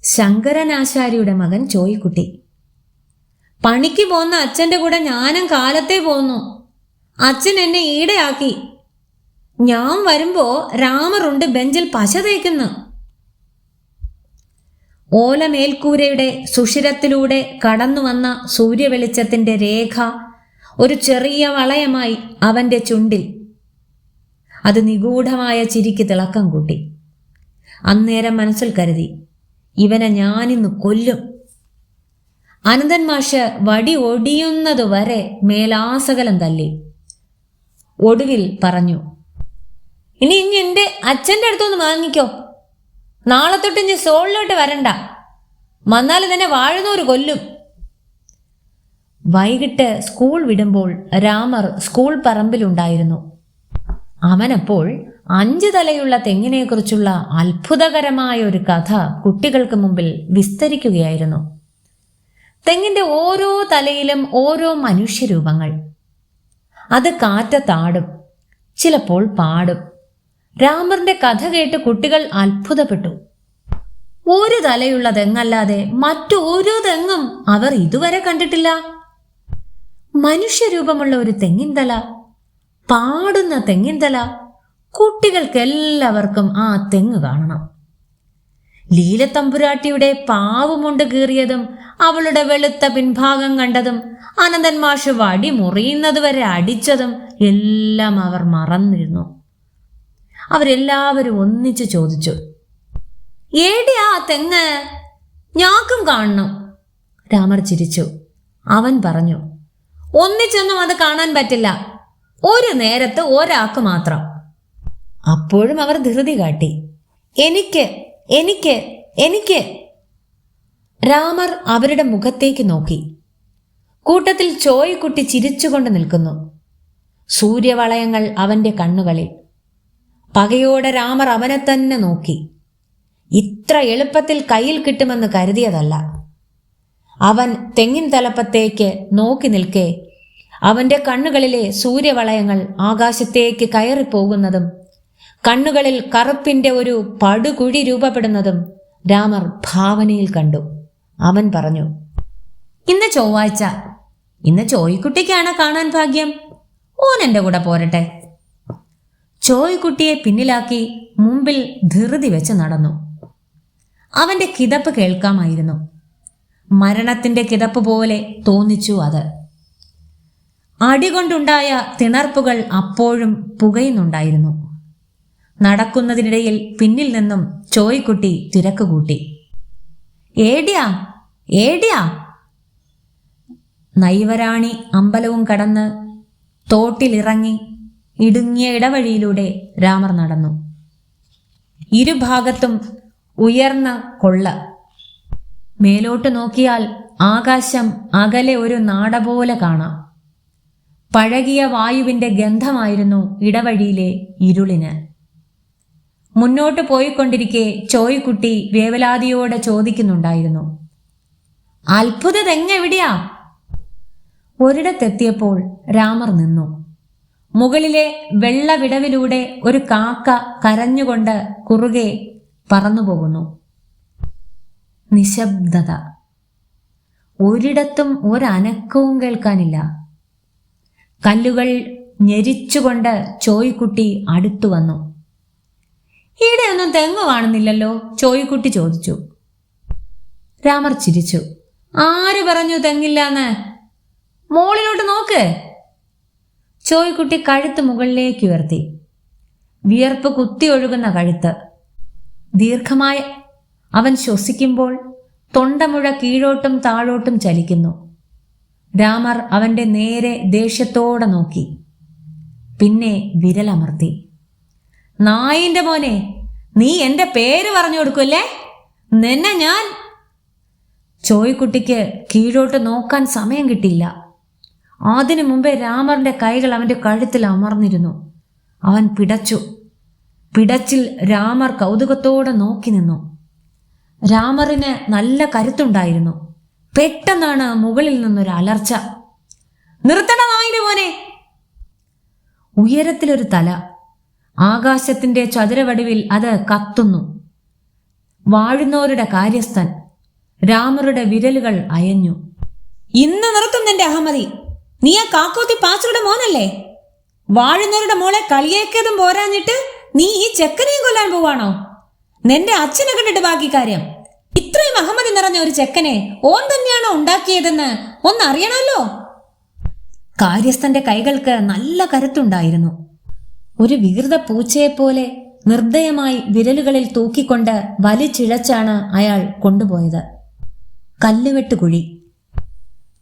ശങ്കരനാശാരിയുടെ മകൻ ചോയ്ക്കുട്ടി. പണിക്ക് പോന്ന അച്ഛൻ്റെ കൂടെ ഞാനും കാലത്തെ പോന്നു. അച്ഛൻ എന്നെ ഈടെയാക്കി. ഞാൻ വരുമ്പോ രാമറുണ്ട് ബെഞ്ചിൽ പശ തേക്കുന്നു. ഓലമേൽക്കൂരയുടെ സുഷിരത്തിലൂടെ കടന്നു വന്ന സൂര്യവെളിച്ചത്തിന്റെ രേഖ ഒരു ചെറിയ വളയമായി അവന്റെ ചുണ്ടിൽ. അത് നിഗൂഢമായ ചിരിക്ക് തിളക്കം കൂട്ടി. അന്നേരം മനസ്സിൽ കരുതി, ഇവനെ ഞാനിന്ന് കൊല്ലും. അനന്തൻ മാഷ് വടി ഒടിയുന്നതുവരെ മേലാസകലം തല്ലി. ഒടുവിൽ പറഞ്ഞു, ഇനി എന്റെ അച്ഛൻ്റെ അടുത്തൊന്ന് വാങ്ങിക്കോ. നാളെ തൊട്ട് ഇനി സോളിലോട്ട് വരണ്ട. വന്നാൽ തന്നെ വാഴുന്നോര് കൊല്ലും. വൈകിട്ട് സ്കൂൾ വിടുമ്പോൾ രാമർ സ്കൂൾ പറമ്പിലുണ്ടായിരുന്നു. അവനപ്പോൾ 5 തലയുള്ള തെങ്ങിനെക്കുറിച്ചുള്ള അത്ഭുതകരമായ ഒരു കഥ കുട്ടികൾക്ക് മുമ്പിൽ വിസ്തരിക്കുകയായിരുന്നു. തെങ്ങിന്റെ ഓരോ തലയിലും ഓരോ മനുഷ്യരൂപങ്ങൾ. അത് കാറ്റത്താടും, ചിലപ്പോൾ പാടും. രാമറിന്റെ കഥ കേട്ട് കുട്ടികൾ അത്ഭുതപ്പെട്ടു. ഒരു തലയുള്ള തെങ്ങല്ലാതെ മറ്റൊരു തെങ്ങും അവർ ഇതുവരെ കണ്ടിട്ടില്ല. മനുഷ്യരൂപമുള്ള ഒരു തെങ്ങിൻ തല, പാടുന്ന തെങ്ങിൻ തല. കുട്ടികൾക്കെല്ലാവർക്കും ആ തെങ്ങ് കാണണം. ലീലത്തമ്പുരാട്ടിയുടെ പാവുമുണ്ട് കീറിയതും അവളുടെ വെളുത്ത പിൻഭാഗം കണ്ടതും അനന്തൻ മാഷ് വടി മുറിയുന്നതുവരെ അടിച്ചതും എല്ലാം അവർ മറന്നിരുന്നു. അവരെല്ലാവരും ഒന്നിച്ചു ചോദിച്ചു, ഏടിയാ തെങ്ങ്? ഞാക്കും കാണണം. രാമർ ചിരിച്ചു. അവൻ പറഞ്ഞു, ഒന്നിച്ചൊന്നും അത് കാണാൻ പറ്റില്ല. ഒരു നേരത്ത് ഒരാൾക്ക് മാത്രം. അപ്പോഴും അവർ ധൃതി കാട്ടി. എനിക്ക് എനിക്ക് എനിക്ക് രാമർ അവരുടെ മുഖത്തേക്ക് നോക്കി. കൂട്ടത്തിൽ ചോയ്ക്കുട്ടി ചിരിച്ചുകൊണ്ട് നിൽക്കുന്നു. സൂര്യവളയങ്ങൾ അവന്റെ കണ്ണുകളിൽ. പകയോടെ രാമർ അവനെ തന്നെ നോക്കി. ഇത്ര എളുപ്പത്തിൽ കയ്യിൽ കിട്ടുമെന്ന് കരുതിയതല്ല. അവൻ തെങ്ങിൻ തലപ്പത്തേക്ക് നോക്കി നിൽക്കെ അവന്റെ കണ്ണുകളിലെ സൂര്യവളയങ്ങൾ ആകാശത്തേക്ക് കയറിപ്പോകുന്നതും കണ്ണുകളിൽ കറുപ്പിന്റെ ഒരു പടുകുഴി രൂപപ്പെടുന്നതും രാമർ ഭാവനയിൽ കണ്ടു. അവൻ പറഞ്ഞു, ഇന്ന് ചൊവ്വാഴ്ച. ഇന്ന് ചോയ്ക്കുട്ടിക്കാണ് കാണാൻ ഭാഗ്യം. ഓൻ എൻ്റെ കൂടെ പോരട്ടെ. ചോയ്ക്കുട്ടിയെ പിന്നിലാക്കി മുമ്പിൽ ധൃതി വെച്ച് നടന്നു. അവന്റെ കിതപ്പ് കേൾക്കാമായിരുന്നു. മരണത്തിന്റെ കിതപ്പ് പോലെ തോന്നിച്ചു അത്. അടികൊണ്ടുണ്ടായ തിണർപ്പുകൾ അപ്പോഴും പുകയുന്നുണ്ടായിരുന്നു. നടക്കുന്നതിനിടയിൽ പിന്നിൽ നിന്നും ചോയ്ക്കുട്ടി തിരക്ക് കൂട്ടി. ഏടിയാ ഏടിയാ? നൈവരാണി അമ്പലവും കടന്ന് തോട്ടിലിറങ്ങി ഇടുങ്ങിയ ഇടവഴിയിലൂടെ രാമർ നടന്നു. ഇരുഭാഗത്തും ഉയർന്ന കൊള്ള. മേലോട്ട് നോക്കിയാൽ ആകാശം അകലെ ഒരു നാട പോലെ കാണാം. പഴകിയ വായുവിൻ്റെ ഗന്ധമായിരുന്നു ഇടവഴിയിലെ ഇരുളിന്. മുന്നോട്ട് പോയിക്കൊണ്ടിരിക്കെ ചോയ്ക്കുട്ടി വേവലാതിയോടെ ചോദിക്കുന്നുണ്ടായിരുന്നു, അത്ഭുതതെങ്ങെവിടെയാ? ഒരിടത്തെത്തിയപ്പോൾ രാമർ നിന്നു. മുകളിലെ വെള്ളവിടവിലൂടെ ഒരു കാക്ക കരഞ്ഞുകൊണ്ട് കുറുകെ പറന്നുപോകുന്നു. നിശബ്ദത. ഒരിടത്തും ഒരനക്കവും കേൾക്കാനില്ല. കല്ലുകൾ ഞെരിച്ചുകൊണ്ട് ചോയ്ക്കുട്ടി അടുത്തു വന്നു. ഇവിടെയൊന്നും തെങ്ങ് കാണുന്നില്ലല്ലോ, ചോയ്ക്കുട്ടി ചോദിച്ചു. രാമർ ചിരിച്ചു. ആര് പറഞ്ഞു തെങ്ങില്ലാന്ന്? മോളിലോട്ട് നോക്ക്. ചോയ്ക്കുട്ടി കഴുത്ത് മുകളിലേക്ക് ഉയർത്തി. വിയർപ്പ് കുത്തി ഒഴുകുന്ന കഴുത്ത്. ദീർഘമായ അവൻ ശ്വസിക്കുമ്പോൾ തൊണ്ടമുഴ കീഴോട്ടും താഴോട്ടും ചലിക്കുന്നു. രാമർ അവൻ്റെ നേരെ ദേഷ്യത്തോടെ നോക്കി. പിന്നെ വിരലമർത്തി. നായിൻ്റെ മോനെ, നീ എൻ്റെ പേര് പറഞ്ഞു കൊടുക്കുമല്ലേ? നിന്നെ ഞാൻ... ചോയ്ക്കുട്ടിക്ക് കീഴോട്ട് നോക്കാൻ സമയം കിട്ടിയില്ല. അതിനു മുമ്പേ രാമറിൻ്റെ കൈകൾ അവൻ്റെ കഴുത്തിൽ അമർന്നിരുന്നു. അവൻ പിടച്ചു. പിടച്ചിൽ രാമർ കൗതുകത്തോടെ നോക്കി നിന്നു. രാമറിന് നല്ല കരുത്തുണ്ടായിരുന്നു. പെട്ടെന്നാണ് മുകളിൽ നിന്നൊരു അലർച്ച. നിർത്തണ നായിൻ്റെ മോനെ! ഉയരത്തിലൊരു തല. ആകാശത്തിൻ്റെ ചതുരവടിവിൽ അത് കത്തുന്നു. വാഴുന്നവരുടെ കാര്യസ്ഥൻ. രാമറുടെ വിരലുകൾ അയഞ്ഞു. ഇന്ന് നിർത്തും നിന്റെ അഹമ്മതി. നീ ആ കാക്കോത്തി പാച്ചറുടെ മോനല്ലേ? വാഴുന്നവരുടെ മോളെ കളിയേക്കതും പോരാഞ്ഞിട്ട് നീ ഈ ചെക്കനെയും കൊല്ലാൻ പോവാണോ? നിന്റെ അച്ഛനെ കണ്ടിട്ട് ബാക്കി കാര്യം. ഇത്രയും അഹമ്മതി നിറഞ്ഞ ഒരു ചെക്കനെ ഓൻ തന്നെയാണോ ഉണ്ടാക്കിയതെന്ന് ഒന്നറിയണമല്ലോ. കാര്യസ്ഥന്റെ കൈകൾക്ക് നല്ല കരുത്തുണ്ടായിരുന്നു. ഒരു വികൃത പൂച്ചയെപ്പോലെ നിർദ്ദയമായി വിരലുകളിൽ തൂക്കിക്കൊണ്ട് വലിച്ചിഴച്ചാണ് അയാൾ കൊണ്ടുപോയത്. കല്ലുവെട്ടുകുഴി.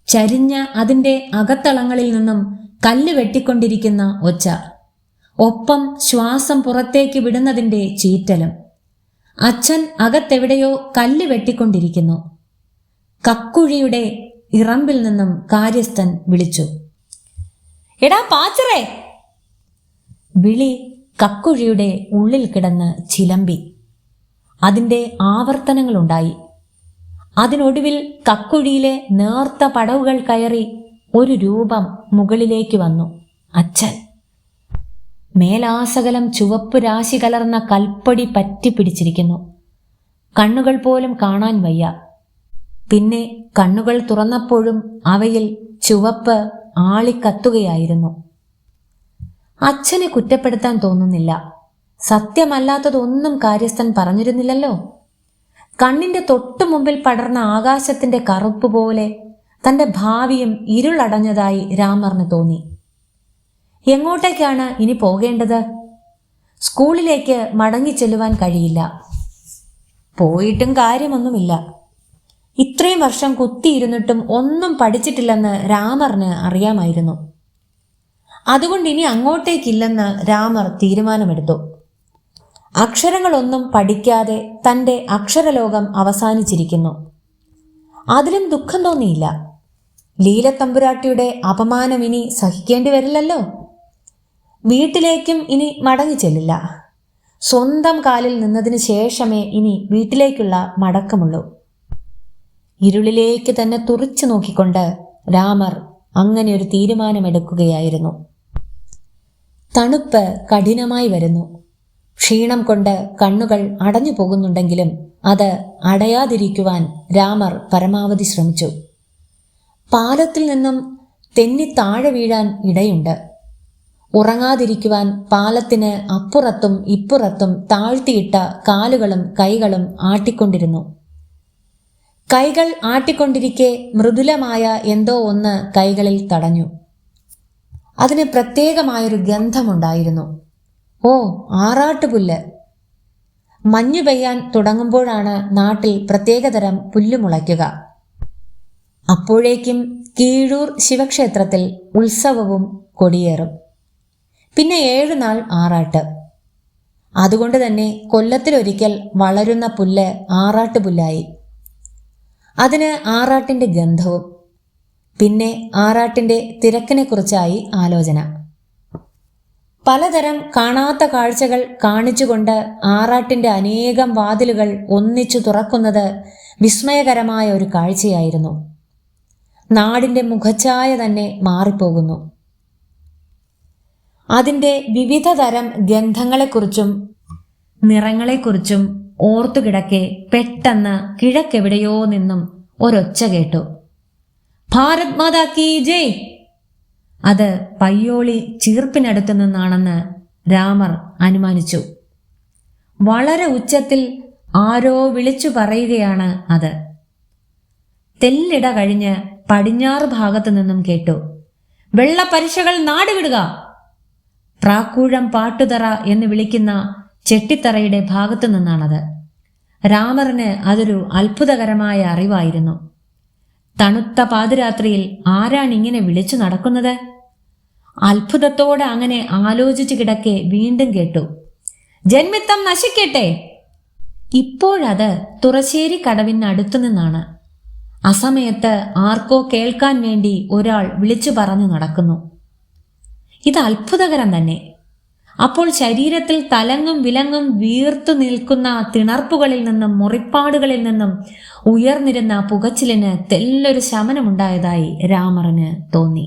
ചരിഞ്ഞ അതിൻ്റെ അകത്തളങ്ങളിൽ നിന്നും കല്ല് വെട്ടിക്കൊണ്ടിരിക്കുന്ന ഒച്ച. ഒപ്പം ശ്വാസം പുറത്തേക്ക് വിടുന്നതിൻ്റെ ചീറ്റലും. അച്ഛൻ അകത്തെവിടെയോ കല്ല് വെട്ടിക്കൊണ്ടിരിക്കുന്നു. കക്കുഴിയുടെ ഇറമ്പിൽ നിന്നും കാര്യസ്ഥൻ വിളിച്ചു, എടാ പാച്ചറേ! വിളി കക്കുഴിയുടെ ഉള്ളിൽ കിടന്ന് ചിലമ്പി. അതിൻ്റെ ആവർത്തനങ്ങളുണ്ടായി. അതിനൊടുവിൽ കക്കുഴിയിലെ നേർത്ത പടവുകൾ കയറി ഒരു രൂപം മുകളിലേക്ക് വന്നു. അച്ഛൻ. മേലാസകലം ചുവപ്പ് രാശി കലർന്ന കൽപ്പൊടി പറ്റിപ്പിടിച്ചിരിക്കുന്നു. കണ്ണുകൾ പോലും കാണാൻ വയ്യ. പിന്നെ കണ്ണുകൾ തുറന്നപ്പോഴും അവയിൽ ചുവപ്പ് ആളിക്കത്തുകയായിരുന്നു. അച്ഛനെ കുറ്റപ്പെടുത്താൻ തോന്നുന്നില്ല. സത്യമല്ലാത്തതൊന്നും കാര്യസ്ഥൻ പറഞ്ഞിരുന്നില്ലല്ലോ. കണ്ണിന്റെ തൊട്ടു മുമ്പിൽ പടർന്ന ആകാശത്തിന്റെ കറുപ്പ് പോലെ തന്റെ ഭാവിയും ഇരുളടഞ്ഞതായി രാമറിന് തോന്നി. എങ്ങോട്ടേക്കാണ് ഇനി പോകേണ്ടത്? സ്കൂളിലേക്ക് മടങ്ങി ചെല്ലുവാൻ കഴിയില്ല. പോയിട്ടും കാര്യമൊന്നുമില്ല. ഇത്രയും വർഷം കുത്തിയിരുന്നിട്ടും ഒന്നും പഠിച്ചിട്ടില്ലെന്ന് രാമറിന് അറിയാമായിരുന്നു. അതുകൊണ്ട് ഇനി അങ്ങോട്ടേക്കില്ലെന്ന് രാമർ തീരുമാനമെടുത്തു. അക്ഷരങ്ങളൊന്നും പഠിക്കാതെ തൻ്റെ അക്ഷരലോകം അവസാനിച്ചിരിക്കുന്നു. അതിലും ദുഃഖം തോന്നിയില്ല. ലീലത്തമ്പുരാട്ടിയുടെ അപമാനം ഇനി സഹിക്കേണ്ടി വരില്ലല്ലോ. വീട്ടിലേക്കും ഇനി മടങ്ങി ചെല്ലില്ല. സ്വന്തം കാലിൽ നിന്നതിന് ശേഷമേ ഇനി വീട്ടിലേക്കുള്ള മടക്കമുള്ളൂ. ഇരുളിലേക്ക് തന്നെ തുറിച്ചു നോക്കിക്കൊണ്ട് രാമർ അങ്ങനെ ഒരു തീരുമാനമെടുക്കുകയായിരുന്നു. തണുപ്പ് കഠിനമായി വരുന്നു. ക്ഷീണം കൊണ്ട് കണ്ണുകൾ അടഞ്ഞു പോകുന്നുണ്ടെങ്കിലും അത് അടയാതിരിക്കുവാൻ രാമർ പരമാവധി ശ്രമിച്ചു. പാലത്തിൽ നിന്നും തെന്നി താഴെ വീഴാൻ ഇടയുണ്ട്. ഉറങ്ങാതിരിക്കുവാൻ പാലത്തിന് അപ്പുറത്തും ഇപ്പുറത്തും താഴ്ത്തിയിട്ട കാലുകളും കൈകളും ആട്ടിക്കൊണ്ടിരുന്നു. കൈകൾ ആട്ടിക്കൊണ്ടിരിക്കെ മൃദുലമായ എന്തോ ഒന്ന് കൈകളിൽ തടഞ്ഞു. അതിന് പ്രത്യേകമായൊരു ഗന്ധമുണ്ടായിരുന്നു. ഓ, ആറാട്ടുപുല്ല്! മഞ്ഞു പെയ്യാൻ തുടങ്ങുമ്പോഴാണ് നാട്ടിൽ പ്രത്യേകതരം പുല്ല് മുളയ്ക്കുക. അപ്പോഴേക്കും കീഴൂർ ശിവക്ഷേത്രത്തിൽ ഉത്സവവും കൊടിയേറും. പിന്നെ 7 നാൾ ആറാട്ട്. അതുകൊണ്ട് തന്നെ കൊല്ലത്തിലൊരിക്കൽ വളരുന്ന പുല്ല് ആറാട്ടുപുല്ലായി. അതിന് ആറാട്ടിൻ്റെ ഗന്ധവും. പിന്നെ ആറാട്ടിൻ്റെ തിരക്കിനെക്കുറിച്ചായി ആലോചന. പലതരം കാണാത്ത കാഴ്ചകൾ കാണിച്ചുകൊണ്ട് ആറാട്ടിൻ്റെ അനേകം വാതിലുകൾ ഒന്നിച്ചു തുറക്കുന്നത് വിസ്മയകരമായ ഒരു കാഴ്ചയായിരുന്നു. നാടിൻ്റെ മുഖഛായ തന്നെ മാറിപ്പോകുന്നു. അതിൻ്റെ വിവിധ തരം ഗന്ധങ്ങളെക്കുറിച്ചും നിറങ്ങളെക്കുറിച്ചും ഓർത്തുകിടക്കെ പെട്ടെന്ന് കിഴക്കെവിടെയോ നിന്നും ഒരൊച്ച കേട്ടു. ഭാരത് മാതാ കീ ജയ്. അത് പയ്യോളി ചീർപ്പിനടുത്ത് നിന്നാണെന്ന് രാമർ അനുമാനിച്ചു. വളരെ ഉച്ചത്തിൽ ആരോ വിളിച്ചു പറയുകയാണ് അത്. തെല്ലിട കഴിഞ്ഞ് പടിഞ്ഞാറ് ഭാഗത്തു നിന്നും കേട്ടു, വെള്ളപ്പരിശകൾ നാടുവിടുക. പ്രാക്കൂഴം പാട്ടുതറ എന്ന് വിളിക്കുന്ന ചെട്ടിത്തറയുടെ ഭാഗത്തു നിന്നാണത്. രാമറിന് അതൊരു അത്ഭുതകരമായ അറിവായിരുന്നു. തണുത്ത പാതിരാത്രിയിൽ ആരാണിങ്ങനെ വിളിച്ചു നടക്കുന്നത്? അത്ഭുതത്തോടെ അങ്ങനെ ആലോചിച്ചു കിടക്കെ വീണ്ടും കേട്ടു, ജന്മിത്തം നശിക്കട്ടെ. ഇപ്പോഴത് തുറശ്ശേരി കടവിനടുത്തു നിന്നാണ്. അസമയത്ത് ആർക്കോ കേൾക്കാൻ വേണ്ടി ഒരാൾ വിളിച്ചു പറഞ്ഞു നടക്കുന്നു. ഇത് അത്ഭുതകരം തന്നെ. അപ്പോൾ ശരീരത്തിൽ തലങ്ങും വിലങ്ങും വീർത്തു നിൽക്കുന്ന തിണർപ്പുകളിൽ നിന്നും മുറിപ്പാടുകളിൽ നിന്നും ഉയർന്നിരുന്ന പുകച്ചിലിന് തെല്ലൊരു ശമനമുണ്ടായതായി രാമറിന് തോന്നി.